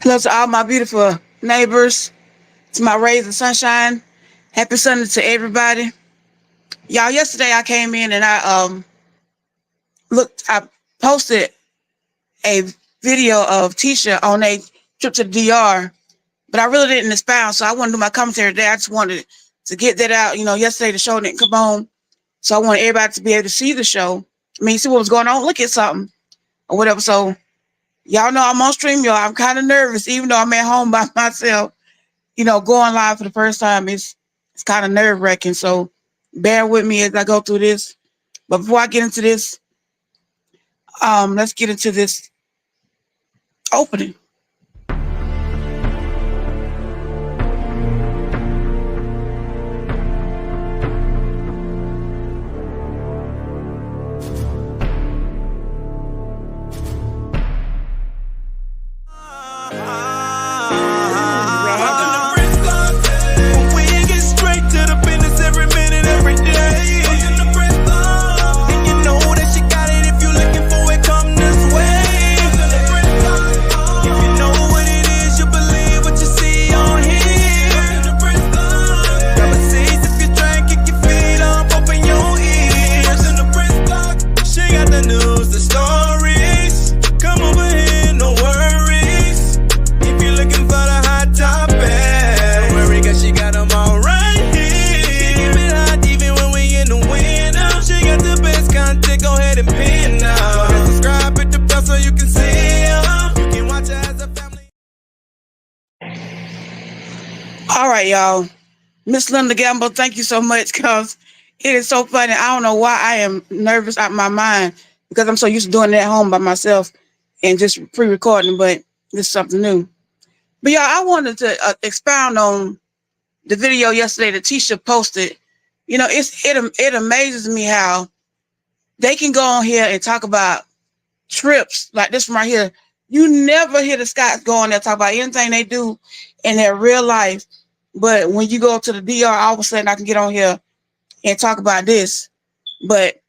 Hello to all my beautiful neighbors, to my rays of sunshine. Happy Sunday to everybody. Y'all, yesterday I came in and I posted a video of Tisha on a trip to the DR, but I really didn't expound, so I want to do my commentary today. I just wanted to get that out. Yesterday the show didn't come on, so I want everybody to be able to see the show. See what was going on, look at something or whatever. So y'all know I'm on stream, y'all. I'm kind of nervous, even though I'm at home by myself. Going live for the first time it's kind of nerve wracking. So bear with me as I go through this. But before I get into this, let's get into this opening. All right, y'all. Miss Linda Gamble, thank you so much, because it is so funny. I don't know why I am nervous out of my mind, because I'm so used to doing it at home by myself and just pre-recording, but this is something new. But y'all, I wanted to expound on the video yesterday that Tisha posted. It amazes me how they can go on here and talk about trips like this one right here. You never hear the Scots go on there talk about anything they do in their real life. But when you go to the DR, all of a sudden I can get on here and talk about this. But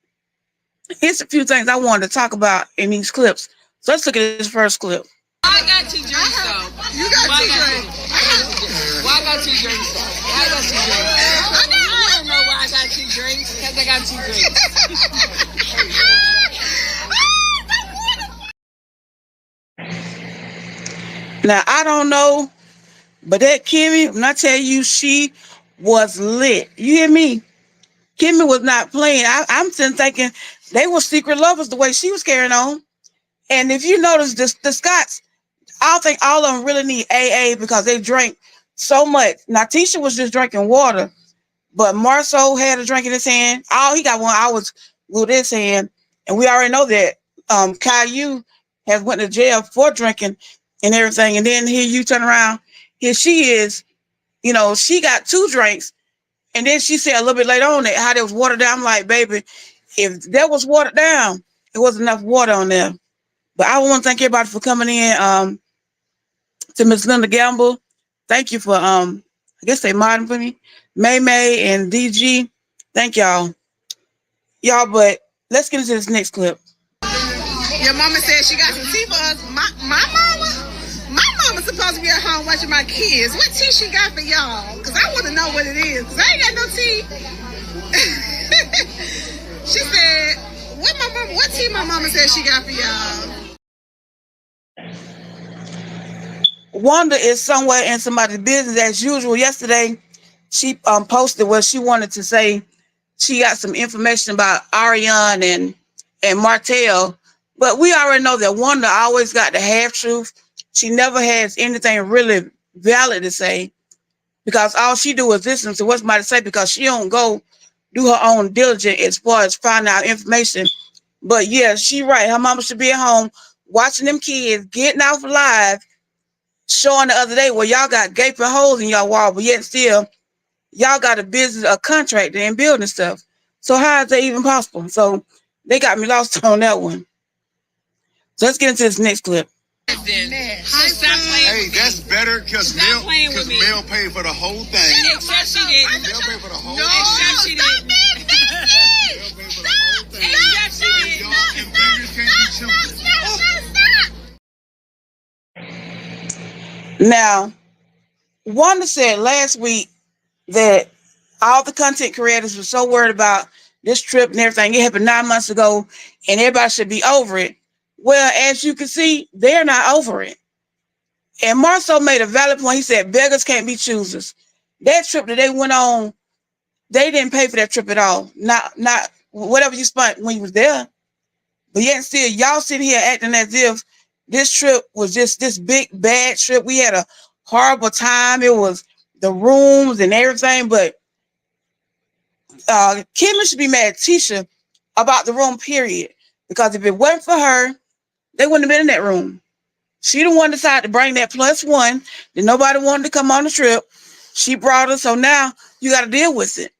here's a few things I wanted to talk about in these clips. So let's look at this first clip. I got 2 drinks though. You got 2 drinks. Why I got 2 drinks though? Why I got 2 drinks? I don't know why I got 2 drinks, because I got 2 drinks. Now, I don't know, but that Kimmy, when I tell you, she was lit. You hear me? Kimmy was not playing. I'm sitting thinking they were secret lovers the way she was carrying on. And if you notice, the Scots, I don't think all of them really need AA because they drank so much. Now, Tisha was just drinking water, but Marceau had a drink in his hand. He got one. I was with his hand. And we already know that Caillou has went to jail for drinking and everything. And then here you turn around, here she is, she got 2 drinks. And then she said a little bit later on that how there was watered down. I'm like, baby, if there was watered down, it wasn't enough water on there. But I want to thank everybody for coming in. To Miss Linda Gamble, thank you for I guess they modding for me. May and DG, thank y'all. But let's get into this next clip. Your mama said she got some tea for us. My mama's supposed to be at home watching my kids. What tea she got for y'all? Because I want to know what it is. Because I ain't got no tea. She said, what tea my mama said she got for y'all? Wanda is somewhere in somebody's business as usual. Yesterday, she posted what she wanted to say. She got some information about Ariane and Martell. But we already know that Wanda always got the half truth. She never has anything really valid to say, because all she do is listen to what somebody say, because she don't go do her own diligence as far as finding out information. But yeah, she right. Her mama should be at home watching them kids, getting off live, showing the other day where y'all got gaping holes in y'all wall, but yet still y'all got a business, a contract and building stuff. So how is that even possible? So they got me lost on that one. So let's get into this next clip. Hey, that's better because Mel paid for the whole thing. Except she didn't. Mel paid for the whole thing. Except she didn't. Mel paid for the whole thing. Except she didn't. Y'all and babies can't be choosing. Now, Wanda said last week that all the content creators were so worried about this trip and everything. It happened 9 months ago, and everybody should be over it. Well, as you can see, they're not over it. And Marceau made a valid point. He said beggars can't be choosers. That trip that they went on, they didn't pay for that trip at all. Not whatever you spent when you was there. But yet still, y'all sitting here acting as if this trip was just this big bad trip. We had a horrible time. It was the rooms and everything. But Kimmy should be mad at Tisha about the room, period. Because if it wasn't for her, they wouldn't have been in that room. She the one decided to bring that +1 that nobody wanted to come on the trip. She brought her, so now you got to deal with it.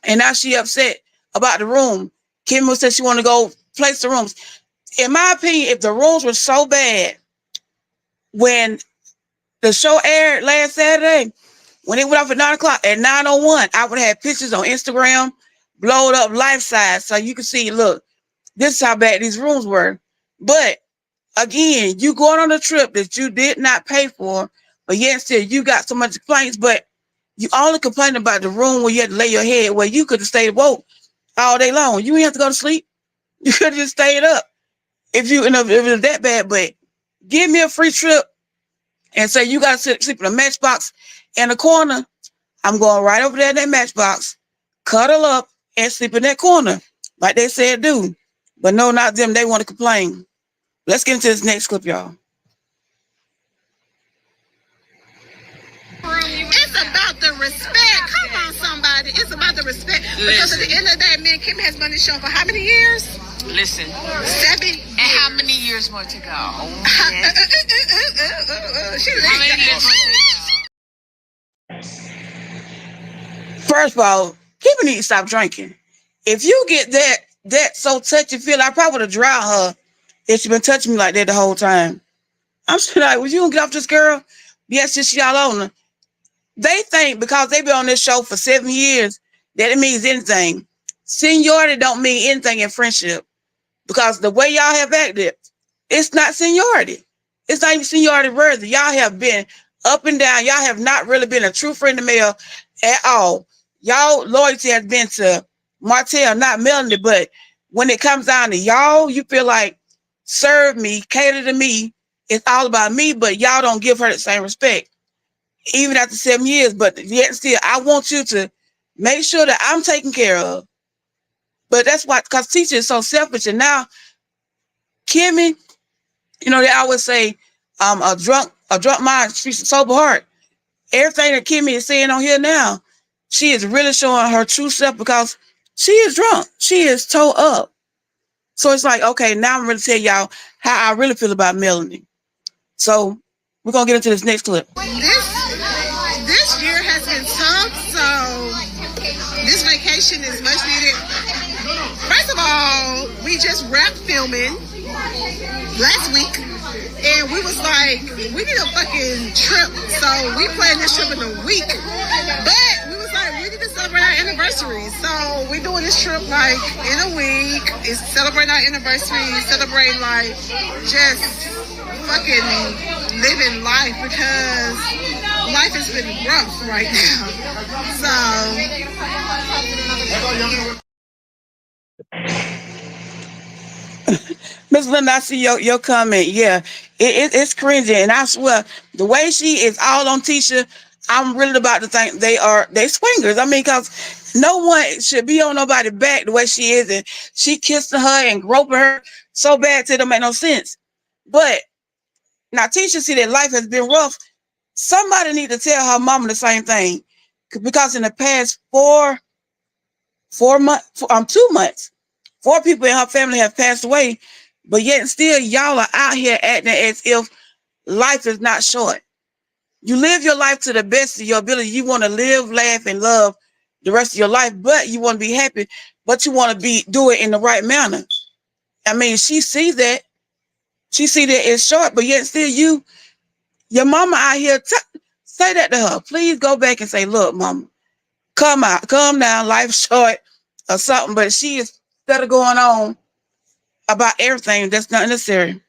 And now she upset about the room. Kimmy said she want to go place the rooms. In my opinion, if the rooms were so bad, when the show aired last Saturday, when it went off at 9 o'clock, at 9:01, I would have had pictures on Instagram, blowed up life size, so you can see, look, this is how bad these rooms were. But again, you going on a trip that you did not pay for, but yet still you got so much complaints, but you only complain about the room where you had to lay your head, where you could have stayed woke all day long. You didn't have to go to sleep. You could have just stayed up if it was that bad. But give me a free trip and say you got to sleep in a matchbox in a corner. I'm going right over there in that matchbox, cuddle up, and sleep in that corner, like they said do. But no, not them. They want to complain. Let's get into this next clip, y'all. It's about the respect. Come on, somebody. It's about the respect. Because at the end of the day, me and Kim has been on this show for how many years? Listen. 7 years. And how many years more to go? How many years more to go? First of all, people need to stop drinking. If you get that so touchy feel, I probably would have drowned her if she been touching me like that the whole time. I'm just like, well, you gonna get off this girl? Yes, just y'all on her. They think because they been on this show for 7 years that it means anything. Seniority don't mean anything in friendship. Because the way y'all have acted, it's not seniority. It's not even seniority worthy. Y'all have been up and down. Y'all have not really been a true friend of Mel at all. Y'all loyalty has been to Martell, not Melanie. But when it comes down to y'all, you feel like serve me, cater to me. It's all about me, but y'all don't give her the same respect. Even after 7 years, but yet still, I want you to make sure that I'm taken care of. But that's why, because Tisha is so selfish. And now, Kimmy, you know, they always say, a drunk mind treats a sober heart. Everything that Kimmy is saying on here now, she is really showing her true self because she is drunk. She is toe up. So it's like, okay, now I'm going to tell y'all how I really feel about Melanie. So we're going to get into this next clip. This year has been tough, so this vacation is much needed. First of all, we just wrapped filming last week, and we was like, we need a fucking trip, so we planned this trip in a week, but we was like, we need to celebrate our anniversary, so we doing this trip like in a week. It's celebrating our anniversary, celebrating like just fucking living life, because life has been rough right now. Miss Linda, I see your comment. Yeah, it's cringy, and I swear the way she is all on Tisha, I'm really about to think they swingers. I mean, because no one should be on nobody's back the way she is, and she kissing her and groping her so bad it don't make no sense. But now Tisha see that life has been rough. Somebody need to tell her mama the same thing, because in the past 2 months, 4 people in her family have passed away, but yet still y'all are out here acting as if life is not short. You live your life to the best of your ability. You want to live, laugh, and love the rest of your life, but you want to be happy, but you want to do it in the right manner. I mean, she sees that. She see that it's short, but yet still your mama out here, say that to her. Please go back and say, look, mama, come down, life's short or something. But she is instead of going on about everything that's not necessary.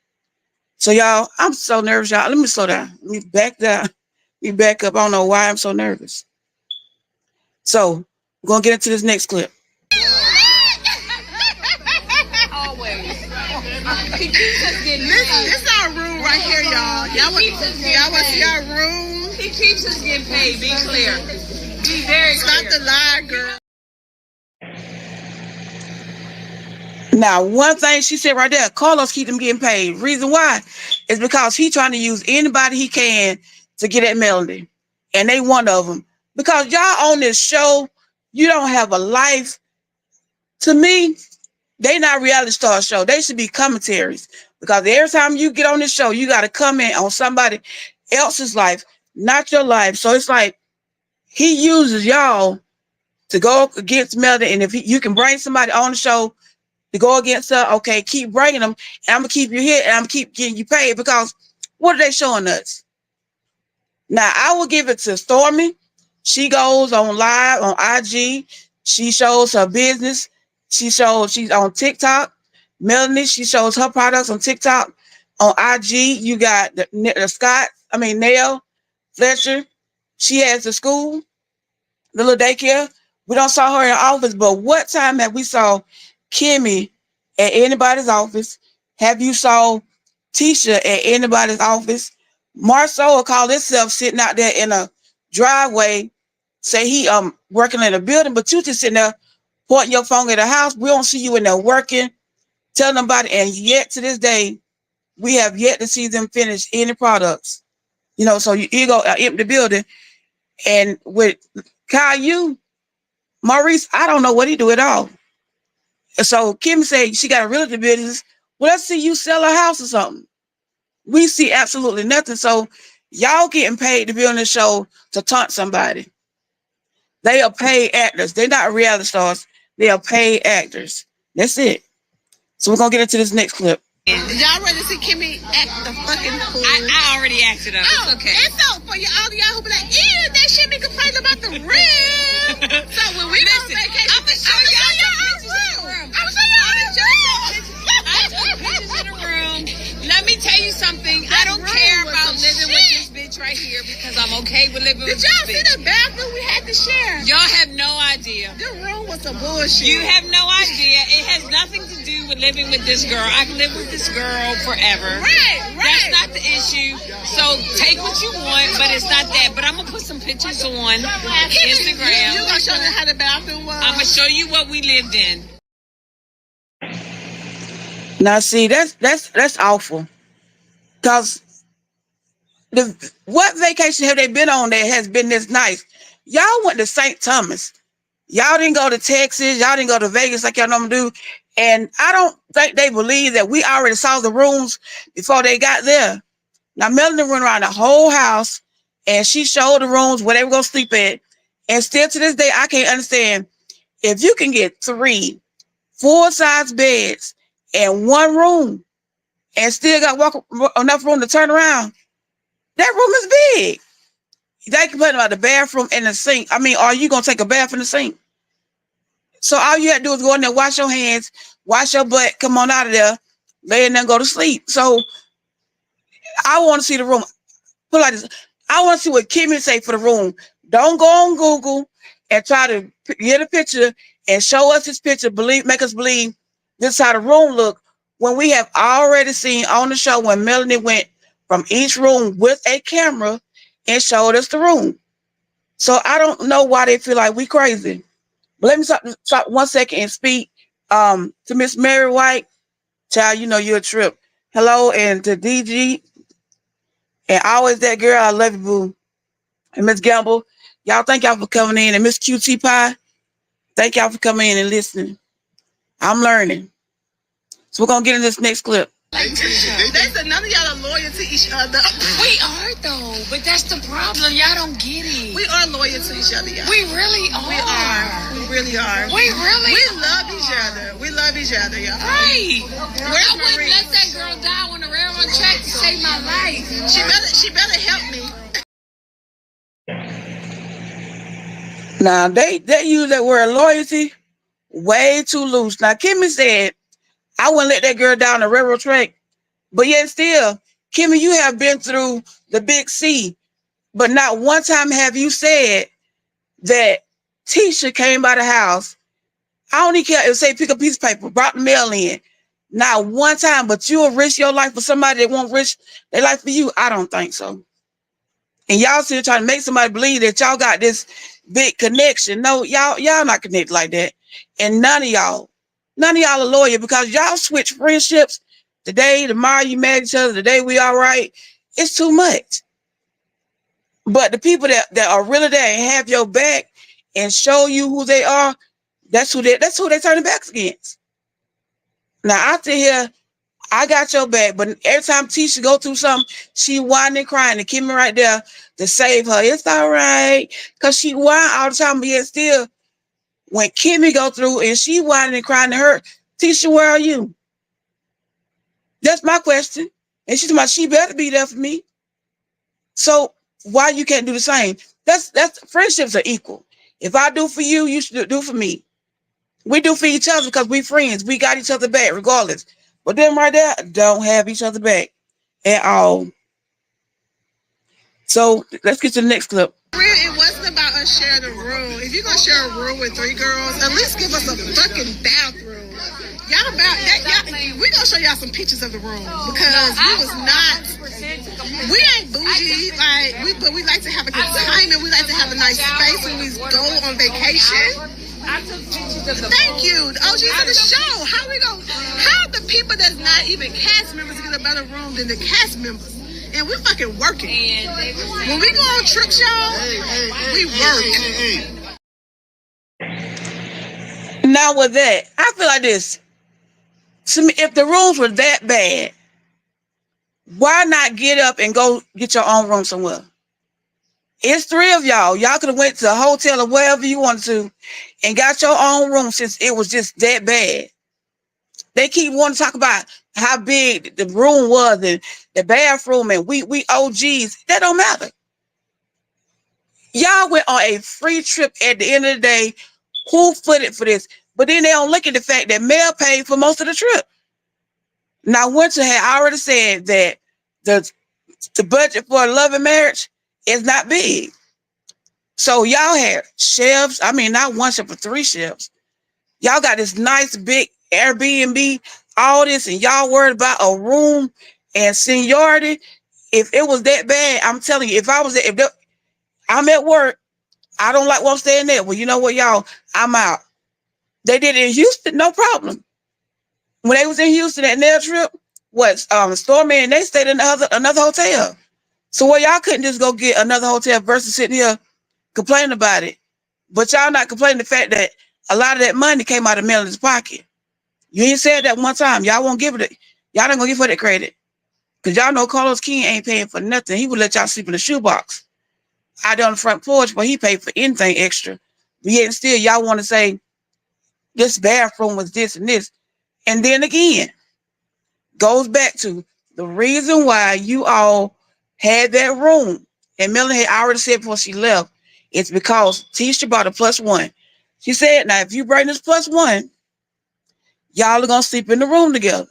So y'all, I'm so nervous, y'all. Let me slow down. Let me back down. Let me back up. I don't know why I'm so nervous. So we're gonna get into this next clip. Always. This is our room right here, y'all. Y'all want to see our room? He keeps us getting paid. Be clear. Be very clear. Stop the lie, girl. Now, one thing she said right there, Carlos keep them getting paid. Reason why is because he trying to use anybody he can to get at Melody. And they one of them. Because y'all on this show, you don't have a life. To me, they not reality star show. They should be commentaries. Because every time you get on this show, you got to comment on somebody else's life, not your life. So it's like he uses y'all to go against Melody. And if you can bring somebody on the show to go against her, okay, keep bringing them. And I'm going to keep you here and I'm going to keep getting you paid. Because what are they showing us? Now, I will give it to Stormy. She goes on live on IG. She shows her business. She's on TikTok. Melanie, she shows her products on TikTok. On IG, you got Nell Fletcher. She has the school, the little daycare. We don't saw her in the office, but what time have we saw Kimmy at anybody's office? Have you saw Tisha at anybody's office? Marceau will call himself sitting out there in a driveway, say he working in a building, but you just sitting there pointing your phone at the house. We don't see you in there working, telling them about it. And yet to this day, we have yet to see them finish any products. You know, so you go empty the building. And with Caillou, Maurice, I don't know what he do at all. So Kim said she got a realty business. Well, let's see you sell a house or something. We see absolutely nothing. So y'all getting paid to be on the show to taunt somebody. They are paid actors. They're not reality stars. They are paid actors. That's it. So we're going to get into this next clip. Y'all ready to see Kimmy act the fucking fool? I already acted up. It's okay. And so for all y'all who be like, ew, that shit be complaining about the rib. So when we go on vacation, I'm gonna show y'all our room. I'm gonna show y'all our room. I took pictures in the room. Let me tell you something. I don't care about living with this bitch right here because I'm okay with living with this bitch. Did y'all see the bathroom we had to share? Y'all have no idea. The room was some bullshit. You have no idea. It has nothing to do with living with this girl. I can live with this girl forever. Right. That's not the issue. So take what you want, but it's not that. But I'm gonna put some pictures on Instagram. You gonna show them how the bathroom was? I'm gonna show you what we lived in. Now, see, that's awful. Because what vacation have they been on that has been this nice? Y'all went to St. Thomas. Y'all didn't go to Texas. Y'all didn't go to Vegas like y'all normally do. And I don't think they believe that we already saw the rooms before they got there. Now, Melanie went around the whole house and she showed the rooms where they were going to sleep at. And still to this day, I can't understand if you can get 3 full-size beds in one room and still got enough room to turn around. That room is big. They complain about the bathroom and the sink. I mean, are you going to take a bath in the sink? So all you had to do is go in there, wash your hands, wash your butt, come on out of there, lay in there and go to sleep. So I want to see the room. Put it like this. I want to see what Kimmy say for the room. Don't go on Google and try to get a picture and show us this picture, make us believe this is how the room look, when we have already seen on the show when Melanie went from each room with a camera and showed us the room. So I don't know why they feel like we crazy. But let me stop 1 second and speak to Miss Mary White. Child, you know you're a trip. Hello, and to DG. And always that girl, I love you, boo. And Miss Gamble, y'all thank y'all for coming in. And Miss QT Pie, thank y'all for coming in and listening. I'm learning. So we're going to get in this next clip. That's none of y'all are loyal to each other. We are though, but that's the problem. Y'all don't get it. We are loyal to each other, y'all. We really are. We are. We really are. We really. We love each other. We love each other, y'all. Right. Where's I wouldn't Marie? let that girl die on the railroad track to save my life. She better help me. Now, they use that word loyalty way too loose. Now, Kimmy said, I wouldn't let that girl down the railroad track, but yet still, Kimmy, you have been through the big C, but not one time have you said that Tisha came by the house. I don't even care if say pick a piece of paper, brought the mail in. Not one time, but you'll risk your life for somebody that won't risk their life for you. I don't think so. And y'all still trying to make somebody believe that y'all got this big connection. No, y'all not connected like that. And none of y'all are loyal because y'all switch friendships today, tomorrow you mad at each other, today we all right. It's too much. But the people that are really there and have your back and show you who they are, that's who they turn their backs against. Now out here, I got your back, but every time Tisha go through something, she whining and crying, and Kimmy right there to save her. It's all right, because she whine all the time, but yet still, when Kimmy go through and she whining and crying to her, Tisha, where are you? That's my question. And she's like, she better be there for me. So why you can't do the same? That's friendships are equal. If I do for you, you should do for me. We do for each other because we friends. We got each other back regardless. But them right there don't have each other back at all. So let's get to the next clip. It wasn't about us sharing a room. If you're gonna share a room with 3 girls, at least give us a fucking bathroom. Y'all about that? We gonna show y'all some pictures of the room because we was not. We ain't bougie, but we like to have a good time and we like to have a nice space when we go on vacation. I took pictures of the Thank you, the OGs of the show. How the people that's not even cast members get a better room than the cast members? And we're fucking working. When we go on trips, y'all, we work. Now with that, I feel like this. To me, if the rooms were that bad, why not get up and go get your own room somewhere? It's 3 of y'all. Y'all could have went to a hotel or wherever you wanted to and got your own room since it was just that bad. They keep wanting to talk about how big the room was and the bathroom and we OGs. That don't matter. Y'all went on a free trip at the end of the day. Who footed for this? But then they don't look at the fact that Mel paid for most of the trip. Now, Winter had already said that the budget for a loving marriage is not big. So y'all had chefs. I mean, not 1 chef, but 3 chefs. Y'all got this nice big Airbnb, all this, and y'all worried about a room and seniority. If it was that bad, I'm telling you, I'm at work, I don't like what I'm staying there. Well, you know what, y'all? I'm out. They did it in Houston, no problem. When they was in Houston at their trip, Stormy and they stayed in another hotel. So y'all couldn't just go get another hotel versus sitting here complaining about it. But y'all not complaining the fact that a lot of that money came out of Melanie's pocket. You ain't said that one time. Y'all won't give it. Y'all not gonna give her that credit. Because y'all know Carlos King ain't paying for nothing. He would let y'all sleep in the shoebox out there on the front porch, but he paid for anything extra. But yet still, y'all want to say this bathroom was this and this. And then again, goes back to the reason why you all had that room. And Melanie had already said before she left, it's because Tisha bought a +1. She said, now, if you bring this +1, y'all are going to sleep in the room together.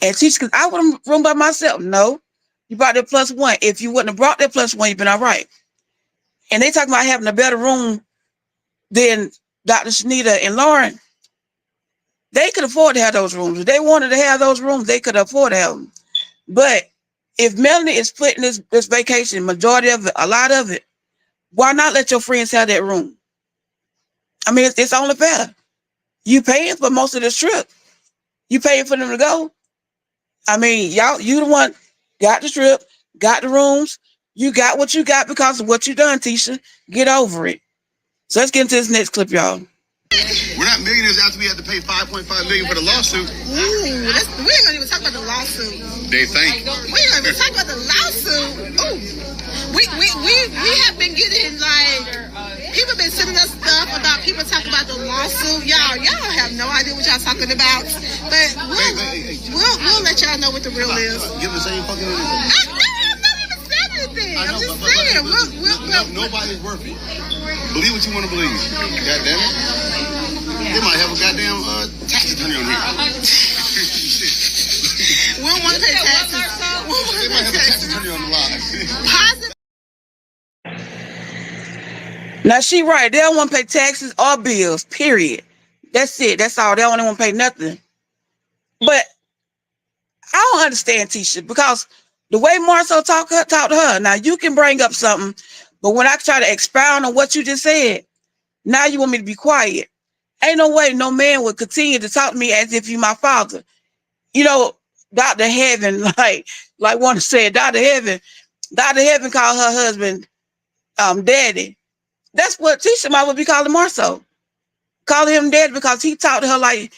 And Tisha, because I want a room by myself. No, you brought that +1. If you wouldn't have brought that +1, you've been all right. And they talking about having a better room than Dr. Shanita and Lauren. They could afford to have those rooms. If they wanted to have those rooms, they could afford to have them. But if Melanie is splitting this vacation, majority of it, a lot of it, why not let your friends have that room? I mean, it's only fair. You paying for most of this trip. You paying for them to go. I mean, you the one got the trip, got the rooms. You got what you got because of what you done, Tisha. Get over it. So let's get into this next clip, y'all. We're not millionaires after we had to pay $5.5 million for the lawsuit. Ooh, we ain't gonna even talk about the lawsuit. They think. We ain't gonna even talk about the lawsuit. Ooh, we have been getting people been sending us stuff about people talking about the lawsuit. Y'all have no idea what y'all talking about. But we'll let y'all know what the real is. Give the same fucking anything. I'm not even saying anything. I'm just saying. Nobody's worth it. Believe what you want to believe. God damn it. They might have a goddamn tax attorney on here. We don't want to pay taxes. Positive. Now she right. They don't want to pay taxes or bills. Period. That's it. That's all. They don't want to pay nothing. But I don't understand Tisha because the way Marcel talk to her. Now you can bring up something, but when I try to expound on what you just said, now you want me to be quiet. Ain't no way no man would continue to talk to me as if you my father. You know, Dr. Heaven, like Wanda said, Dr. Heaven called her husband daddy. That's what Tisha might would be calling Marcel. Calling him daddy because he talked to her like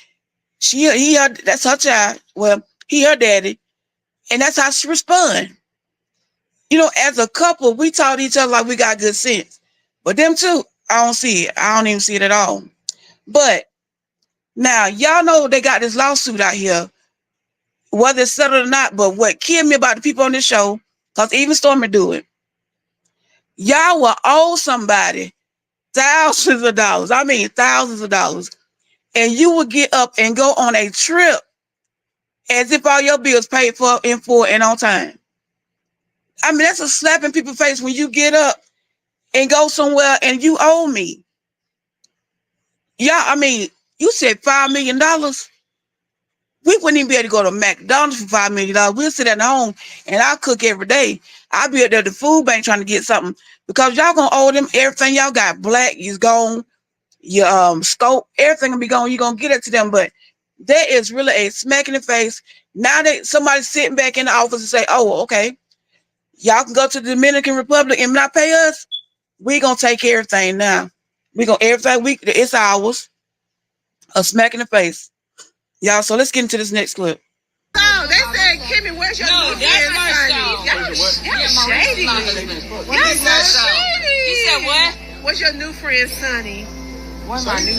that's her child. Well, he her daddy. And that's how she respond. You know, as a couple, we talk to each other like we got good sense. But them two, I don't see it. I don't even see it at all. But now, y'all know they got this lawsuit out here, whether it's settled or not, but what killed me about the people on this show, because even Stormy do it, y'all will owe somebody thousands of dollars. I mean, thousands of dollars. And you will get up and go on a trip as if all your bills paid for in full and on time. I mean, that's a slap in people's face when you get up and go somewhere and you owe me. Yeah, I mean, you said $5 million. We wouldn't even be able to go to McDonald's for $5 million. We'll sit at home and I'll cook every day. I'll be at the food bank trying to get something because y'all gonna owe them everything y'all got. Black is gone. Your scope, everything gonna be gone. You're gonna get it to them. But that is really a smack in the face. Now that somebody's sitting back in the office and say, oh, okay, y'all can go to the Dominican Republic and not pay us. We gonna take everything now. We gonna everything it's ours. A smack in the face. Y'all, so let's get into this next clip. Oh, they said, Kimmy, where's your new friend, honey? Y'all shady. Y'all so shady. He said what? What's your new friend, Sonny? What's my new?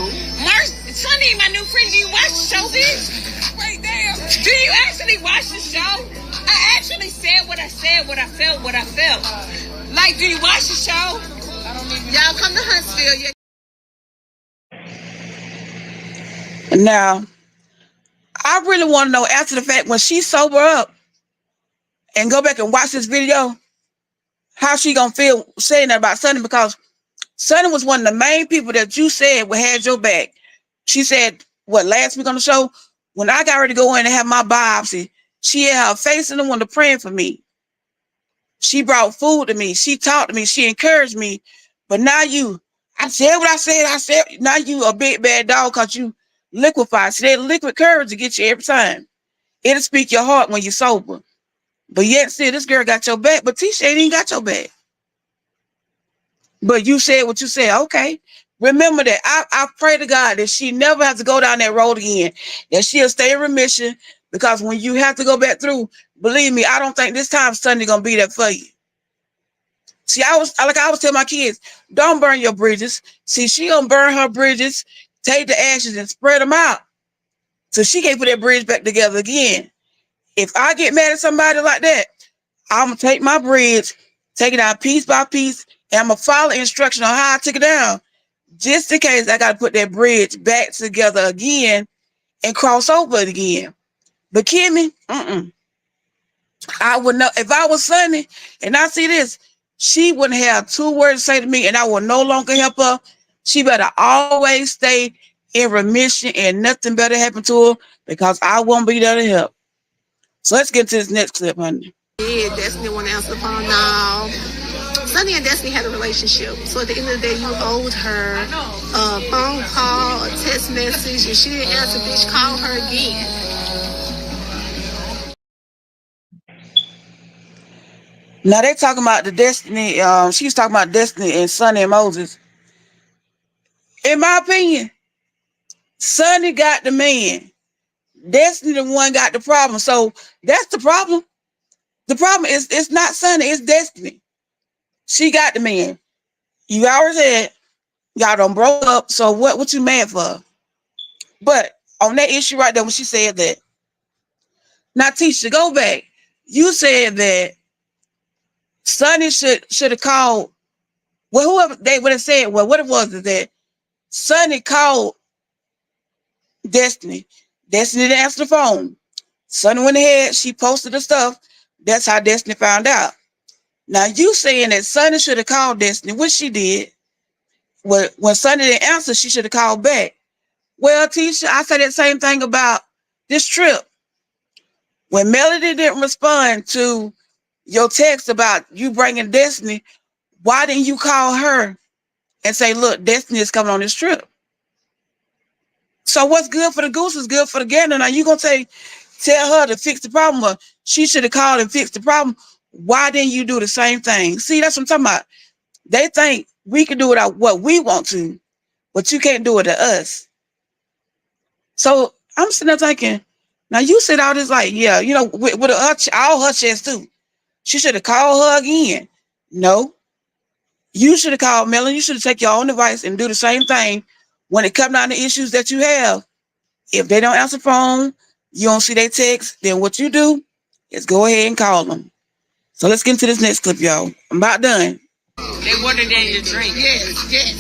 Sonny, my new friend. Do you watch the show, bitch? Right there. Do you actually watch the show? I actually said what I said, what I felt, what I felt. Like, do you watch the show? I don't even. Y'all come to Huntsville. Now, I really want to know after the fact when she sober up and go back and watch this video, how she gonna feel saying that about Sonny, because Sonny was one of the main people that you said would have your back. She said, what, last week on the show, when I got ready to go in and have my biopsy, she had her face in the window praying for me. She brought food to me. She talked to me. She encouraged me. But now I said what I said. Now you a big bad dog because you liquefy. See, that liquid courage to get you every time. It'll speak your heart when you're sober. But yet, see, this girl got your back, but Tisha ain't even got your back. But you said what you said. Okay. Remember that. I pray to God that she never has to go down that road again, that she'll stay in remission, because when you have to go back through, believe me, I don't think this time Sunday gonna be there for you. See, I was telling my kids, don't burn your bridges. See, she gonna burn her bridges, take the ashes and spread them out, so she can't put that bridge back together again. If I get mad at somebody like that, I'm gonna take my bridge, take it down piece by piece, and I'm gonna follow instruction on how I took it down, just in case I gotta put that bridge back together again and cross over it again. But Kimmy, I would know if I was Sonny and I see this, she wouldn't have 2 words to say to me, and I will no longer help her. She better always stay in remission and nothing better happen to her, because I won't be there to help. So let's get to this next clip, honey. Yeah, Destiny want to answer the phone now. Sonny and Destiny had a relationship, so at the end of the day, you owed her a phone call, a text message, and she didn't answer. Bitch, call her again. Now they talking about the Destiny. She was talking about Destiny and Sonny and Moses. In my opinion, Sonny got the man. Destiny the one got the problem. So that's the problem. The problem is it's not Sonny, it's Destiny. She got the man. You already said y'all done broke up. So what you mad for? But on that issue right there, when she said that, now Tisha, go back. You said that Sonny should have called. Well, whoever they would have said. Well, what it was is that Sonny called Destiny. Destiny didn't answer the phone. Sonny went ahead. She posted the stuff. That's how Destiny found out. Now you saying that Sonny should have called Destiny, which she did. When Sonny didn't answer, she should have called back. Well, Tisha, I say that same thing about this trip. When Melody didn't respond to your text about you bringing Destiny, why didn't you call her and say, look, Destiny is coming on this trip? So what's good for the goose is good for the gander. Now you gonna tell her to fix the problem, or she should have called and fixed the problem. Why didn't you do the same thing? See, that's what I'm talking about. They think we can do it what we want to, but you can't do it to us. So I'm sitting there thinking, now you said all this like, yeah, you know, with all her chest too. She should have called her again. No. You should have called Melanie. You should have taken your own advice and do the same thing when it comes down to issues that you have. If they don't answer the phone, you don't see their text, then what you do is go ahead and call them. So let's get into this next clip, y'all. I'm about done. They wanted them to drink. Yes.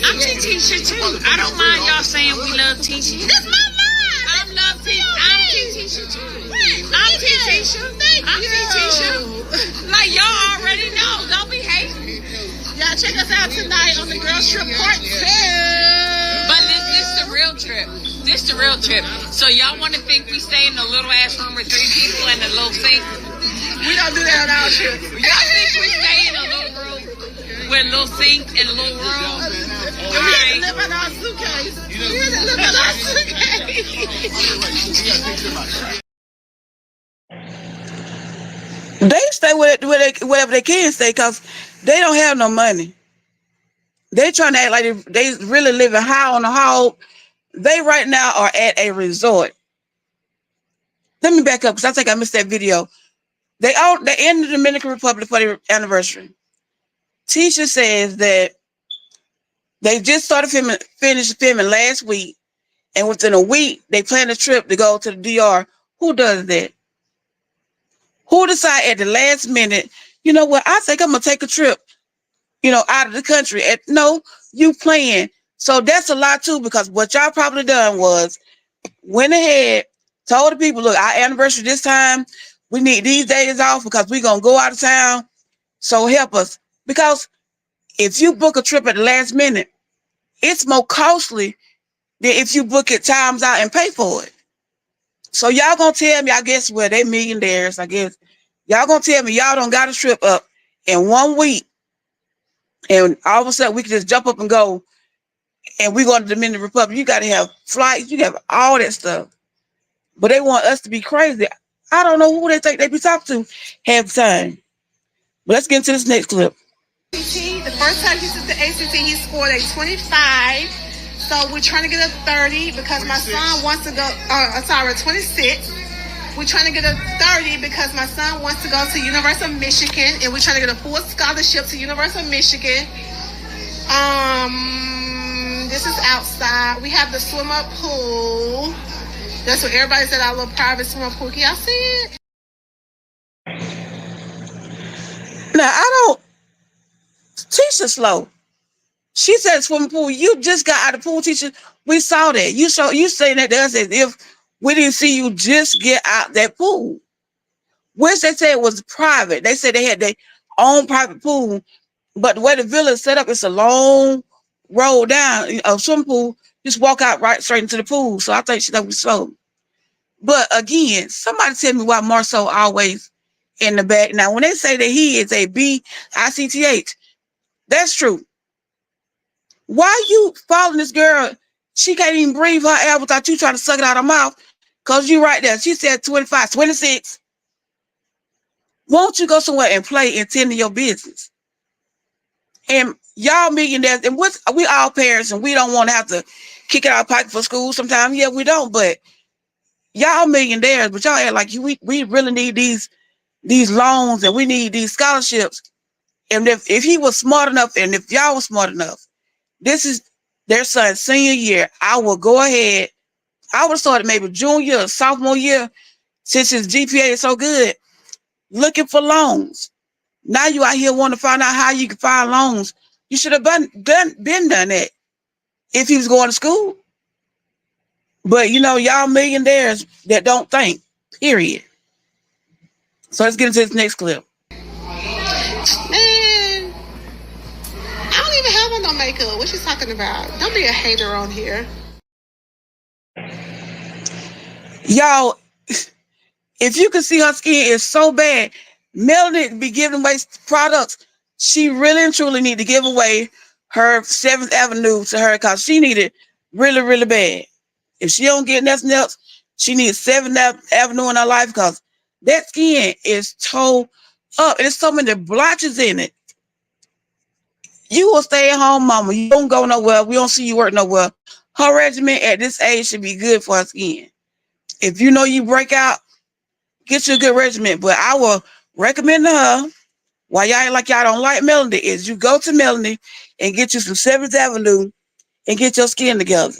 I'm Team Tisha too. I don't mind y'all saying we love Tisha. That's my line. I'm Team Tisha too. I'm Team Tisha. I'm Team Tisha. Like y'all already know. Don't be hating. Y'all check us out tonight on the Girls Trip Part 2. But this the real trip. This the real trip. So y'all want to think we stay in a little ass room with 3 people and a little sink? We don't do that on our trip. Y'all think we stay in a little room with a little sink and a little room? We had to live in our suitcase. They stay wherever they can stay because they don't have no money. They trying to act like they really living high on the hog. They right now are at a resort. Let me back up because I think I missed that video. They in the Dominican Republic for their anniversary. Tisha says that they just started finished filming last week, and within a week they plan a trip to go to the DR. Who does that? Who decide at the last minute, you know what, I think I'm gonna take a trip, out of the country. No, you plan. So that's a lot too, because what y'all probably done was went ahead, told the people, look, our anniversary this time, we need these days off because we're gonna go out of town. So help us. Because if you book a trip at the last minute, it's more costly than if you book it times out and pay for it. So y'all gonna tell me, I guess, well, they millionaires, I guess. Y'all gonna tell me y'all don't got a trip up in 1 week, and all of a sudden we can just jump up and go, and we go to the Dominican Republic. You gotta have flights, you gotta have all that stuff. But they want us to be crazy. I don't know who they think they be talking to half the time. But let's get into this next clip. The first time he took the ACT, he scored a 25. So we're trying to get a 30 because my son wants to go, 26. We're trying to get a 30 because my son wants to go to University of Michigan, and we're trying to get a full scholarship to University of Michigan. This is outside. We have the swim-up pool. That's what everybody said, our little private swim pool. Can y'all see it? Now, Tisha slow. She said swimming pool. You just got out of the pool, Tisha. We saw that. You saying that to us as if we didn't see you just get out that pool. Which they said was private. They said they had their own private pool. But the way the villa is set up, it's a long road down, a swimming pool. Just walk out right straight into the pool. So I think she thought we slow. But again, somebody tell me why Marceau always in the back. Now, when they say that he is a BICTH, that's true. Why you following this girl? She can't even breathe her air without you trying to suck it out of her mouth. Because you right there. She said 25, 26. Won't you go somewhere and play and tend to your business? And y'all millionaires, and we all parents, and we don't want to have to kick it out of pocket for school sometimes. Yeah, we don't, but y'all millionaires, but y'all act like we really need these loans, and we need these scholarships. And if he was smart enough, and if y'all was smart enough, this is their son's senior year, I will go ahead. I would have started maybe junior or sophomore year, since his GPA is so good, looking for loans. Now you out here want to find out how you can find loans. You should have been done that if he was going to school. But y'all millionaires that don't think, period. So let's get into this next clip. Man, makeup. What you talking about? Don't be a hater on here. Y'all, if you can see her skin is so bad, Melanie be giving away products. She really and truly need to give away her 7th Avenue to her because she need it really, really bad. If she don't get nothing else, she needs 7th Avenue in her life because that skin is toe up. And there's so many blotches in it. You will stay at home, mama. You don't go nowhere. We don't see you work nowhere. Her regimen at this age should be good for her skin. If you know you break out, get you a good regimen. But I will recommend to her, why y'all ain't like y'all don't like Melanie, is you go to Melanie and get you some 7th Avenue and get your skin together.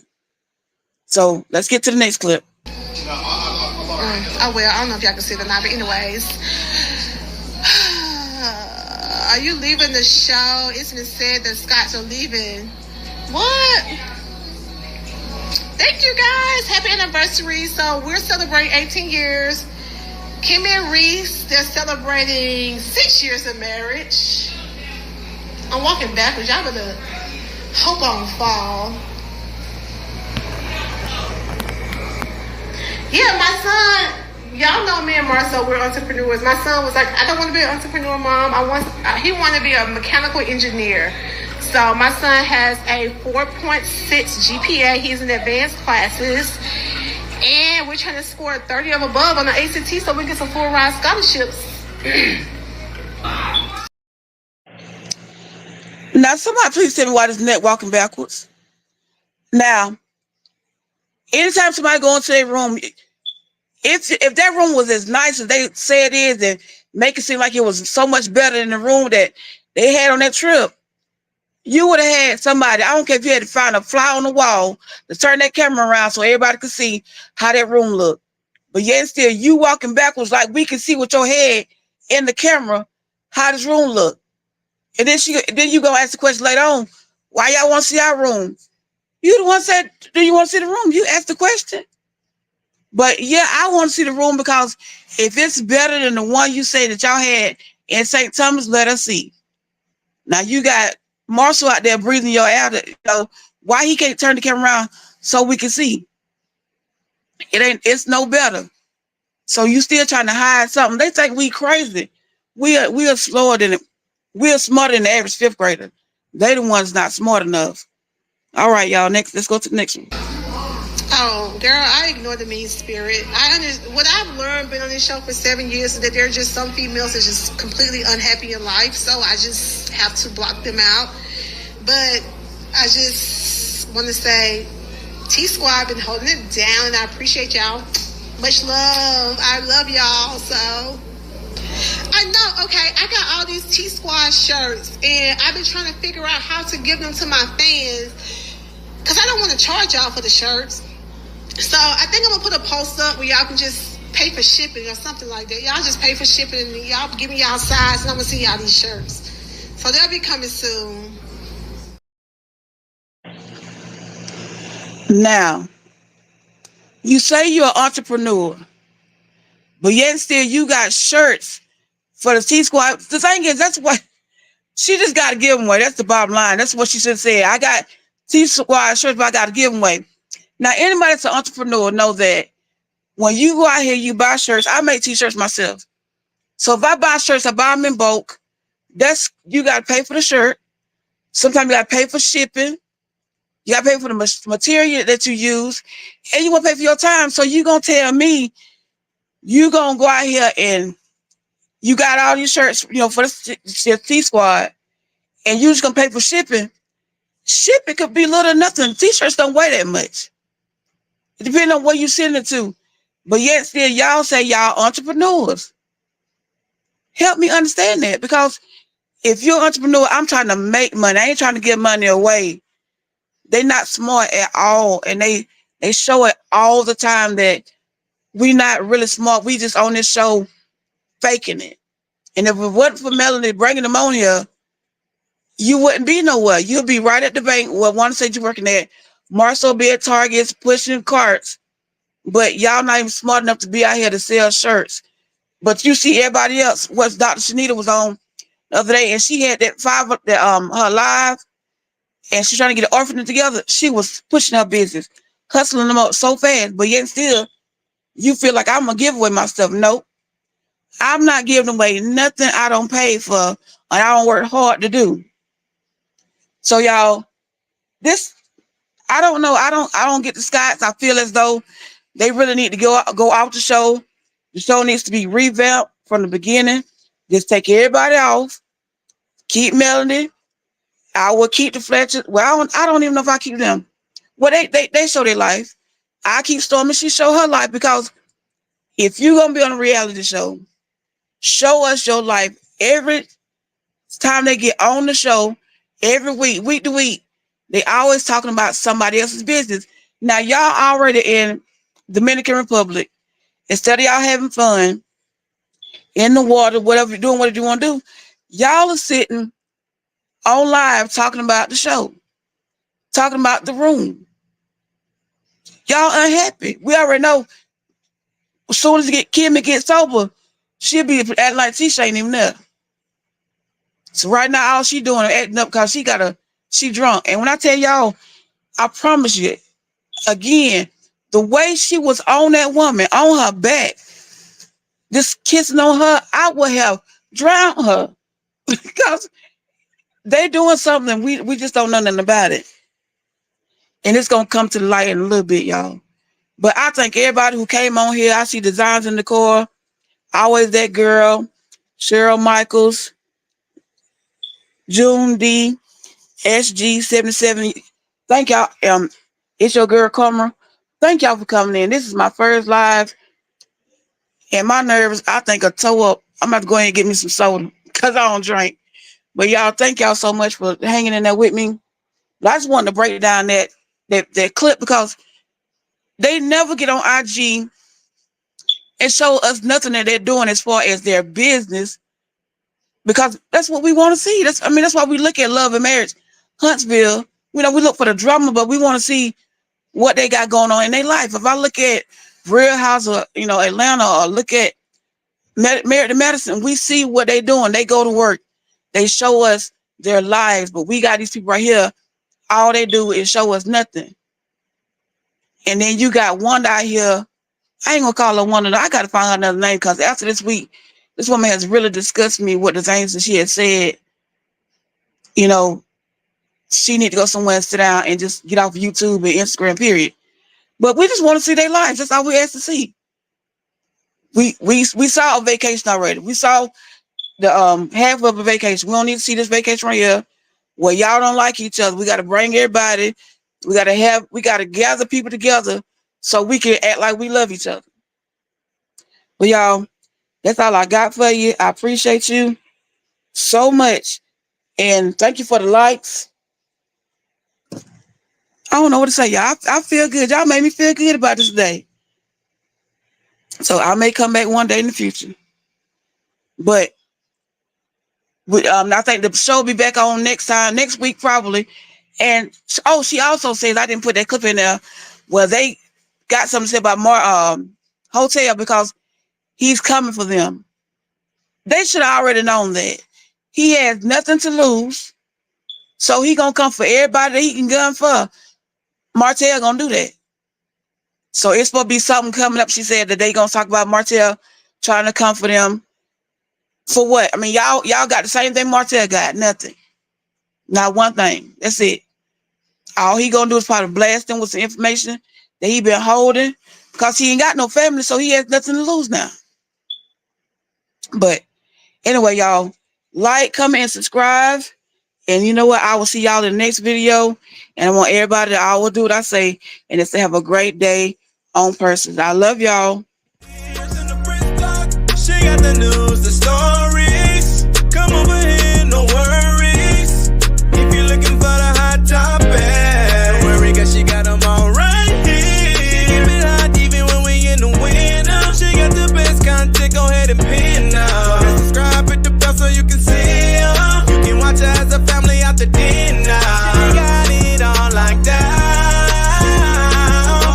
So let's get to the next clip. Oh, well, I don't know if y'all can see it or not, but anyways. Are you leaving the show? It's been said that Scott's are leaving. What? Thank you, guys. Happy anniversary. So we're celebrating 18 years. Kimmy and Reese, they're celebrating 6 years of marriage. I'm walking backwards. Y'all better hope I don't fall. Yeah, my son, y'all know me and Marcel, we're entrepreneurs. My son was like, I don't want to be an entrepreneur, Mom. He wanted to be a mechanical engineer. So my son has a 4.6 GPA. He's in advanced classes. And we're trying to score 30 or above on the ACT so we get some full ride scholarships. Now, somebody please tell me why this net walking backwards. Now, anytime somebody go into their room, if that room was as nice as they say it is and make it seem like it was so much better than the room that they had on that trip, you would have had somebody, I don't care if you had to find a fly on the wall to turn that camera around so everybody could see how that room looked. But yet still, you walking backwards like we can see with your head in the camera how this room look. And then you gonna ask the question later on, why y'all want to see our room? You the one said, do you want to see the room? You asked the question. But yeah, I want to see the room because if it's better than the one you say that y'all had in St. Thomas, let us see. Now you got Marshall out there breathing your air. Why he can't turn the camera around so we can see? It's no better. So you still trying to hide something. They think we crazy. We are slower than it. We are smarter than the average 5th grader. They the ones not smart enough. All right, y'all. Next, let's go to the next one. Oh, girl, I ignore the mean spirit. What I've learned being on this show for 7 years is that there are just some females that are just completely unhappy in life. So I just have to block them out. But I just want to say, T-Squad been holding it down, and I appreciate y'all. Much love. I love y'all. So I know, okay, I got all these T-Squad shirts, and I've been trying to figure out how to give them to my fans because I don't want to charge y'all for the shirts. So I think I'm going to put a post up where y'all can just pay for shipping or something like that. Y'all just pay for shipping, and y'all give me y'all size, and I'm going to send y'all these shirts. So they'll be coming soon. Now, you say you're an entrepreneur, but yet still you got shirts for the T-Squad. The thing is, that's what she just got to give them away. That's the bottom line. That's what she should say. I got T-Squad shirts, but I got to give them away. Now, anybody that's an entrepreneur know that when you go out here, you buy shirts. I make T-shirts myself. So if I buy shirts, I buy them in bulk. You got to pay for the shirt. Sometimes you got to pay for shipping. You got to pay for the material that you use. And you want to pay for your time. So you going to tell me you going to go out here and you got all these shirts, for the T-Squad, and you just going to pay for shipping. Shipping could be little or nothing. T-shirts don't weigh that much. It depends on where you send it to. But yet still, y'all say y'all entrepreneurs. Help me understand that. Because if you're an entrepreneur, I'm trying to make money. I ain't trying to give money away. They're not smart at all. And they show it all the time that we not really smart. We just on this show faking it. And if it wasn't for Melanie bringing them on here, you wouldn't be nowhere. You'll be right at the bank where Wanda said you're working at. Marcel be at Targets pushing carts. But y'all not even smart enough to be out here to sell shirts. But you see everybody else. What Dr. Shanita was on the other day, and she had that her live, and she's trying to get an orphanage together. She was pushing her business, hustling them up so fast, but yet still, you feel like I'm gonna give away my stuff. Nope, I'm not giving away nothing I don't pay for and I don't work hard to do. So y'all, this I don't know. I don't get the Scots. I feel as though they really need to go out the show. The show needs to be revamped from the beginning. Just take everybody off. Keep Melody. I will keep the Fletchers. Well, I don't even know if I keep them. Well, they show their life. I keep Stormy. She show her life, because if you're gonna be on a reality show, show us your life every time they get on the show. Every week to week, they always talking about somebody else's business. Now y'all already in Dominican Republic. Instead of y'all having fun in the water, whatever you're doing, what you want to do, y'all are sitting on live talking about the show, talking about the room. Y'all unhappy. We already know as soon as Kimmy gets sober, she'll be acting like Tisha ain't even there. So right now, all she doing is acting up because she drunk. And when I tell y'all, I promise you, again, the way she was on that woman, on her back, just kissing on her, I would have drowned her. Because they doing something, we just don't know nothing about it. And it's going to come to the light in a little bit, y'all. But I thank everybody who came on here. I see Designs in the Core. Always that girl. Cheryl Michaels. June D. SG77. Thank y'all. It's your girl, Comer. Thank y'all for coming in. This is my first live. And my nerves, I think, are toe up. I'm about to go ahead and get me some soda because I don't drink. But y'all, thank y'all so much for hanging in there with me. But I just wanted to break down that clip, because they never get on IG and show us nothing that they're doing as far as their business, because that's what we want to see. That's why we look at Love and Marriage Huntsville. We look for the drama, but we want to see what they got going on in their life. If I look at Real House or Atlanta, or look at Married to Medicine, we see what they doing. They go to work. They show us their lives, but we got these people right here. All they do is show us nothing. And then you got Wanda out here. I ain't gonna call her Wanda. I gotta find her another name, because after this week, this woman has really discussed me with the things that she had said. She need to go somewhere and sit down and just get off YouTube and Instagram, period. But we just want to see their lives. That's all we asked to see. We saw a vacation already. We saw the half of a vacation. We don't need to see this vacation right here where y'all don't like each other. We got to bring everybody. We got to gather people together so we can act like we love each other. But y'all, that's all I got for you. I appreciate you so much. And thank you for the likes. I don't know what to say, y'all. I feel good. Y'all made me feel good about this day. So I may come back one day in the future. But I think the show will be back on next week probably. And she also says, I didn't put that clip in there, well, they got something to say about Hotel, because he's coming for them. They should have already known that. He has nothing to lose. So he gonna come for everybody that he can gun for. Martell gonna do that. So it's supposed to be something coming up. She said that they gonna talk about Martell trying to come for them. For what? Y'all got the same thing Martell got. Nothing. Not one thing. That's it. All he gonna do is probably blast them with some information that he been holding, because he ain't got no family, so he has nothing to lose now. But anyway, y'all, like, comment, and subscribe. And you know what? I will see y'all in the next video. And I want everybody to always do what I say, and it's to have a great day on purpose. I love y'all. She got the news, the story.